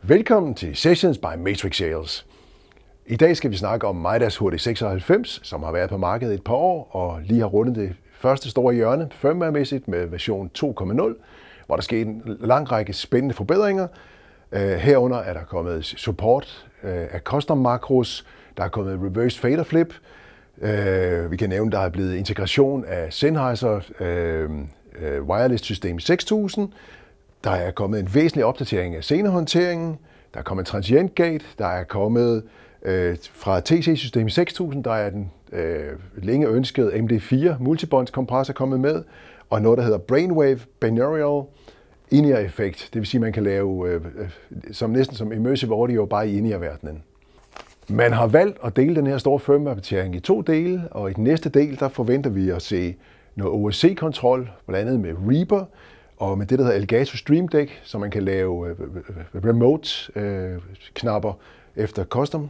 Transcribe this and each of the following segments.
Velkommen til Sessions by Matrix Sales. I dag skal vi snakke om Midas HD96, som har været på markedet et par år og lige har rundet det første store hjørne firmware-mæssigt med version 2.0, hvor der skete en lang række spændende forbedringer. Herunder er der kommet support af custom makros, der er kommet reverse fader flip. Vi kan nævne, der er blevet integration af Sennheiser wireless system 6000. Der er kommet en væsentlig opdatering af scenehåndteringen. Der er kommet transient gate. Der er kommet fra TC-system 6000, der er den længe ønskede MD4 multibåndskompressor kommet med, og noget, der hedder Brainwave Binaural In-ear effekt. Det vil sige, at man kan lave næsten som immersive audio bare i in-ear-verdenen. Man har valgt at dele den her store firmware-opdatering i 2 dele, og i den næste del, der forventer vi at se noget OSC-kontrol, blandt andet med Reaper, og med det, der hedder Elgato Stream Deck, så man kan lave remote-knapper efter custom.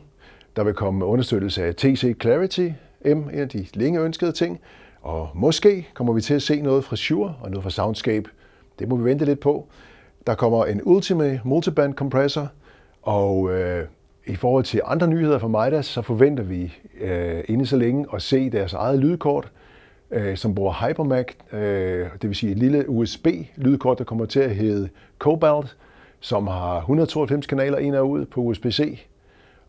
Der vil komme understøttelse af TC Clarity M, en af de længe ønskede ting. Og måske kommer vi til at se noget fra Shure og noget fra Soundscape. Det må vi vente lidt på. Der kommer en Ultimate Multiband kompressor, og i forhold til andre nyheder fra Midas, så forventer vi inden så længe at se deres eget lydkort, som bruger HyperMac, det vil sige et lille USB-lydkort, der kommer til at hedde Cobalt, som har 192 kanaler ind og ud på USB-C.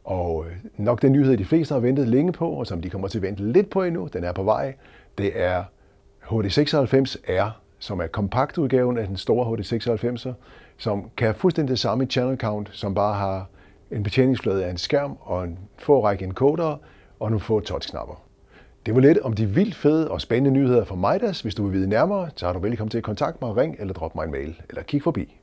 Og nok den nyhed, de fleste har ventet længe på, og som de kommer til at vente lidt på endnu, den er på vej, det er HD96R, som er kompaktudgaven af den store HD96'er, som kan have fuldstændig det samme channel count, som bare har en betjeningsflade af en skærm og en få række encoder og nogle få touchknapper. Det var lidt om de vildt fede og spændende nyheder fra Midas. Hvis du vil vide nærmere, så er du velkommen til at kontakte mig, ring eller drop mig en mail, eller kig forbi.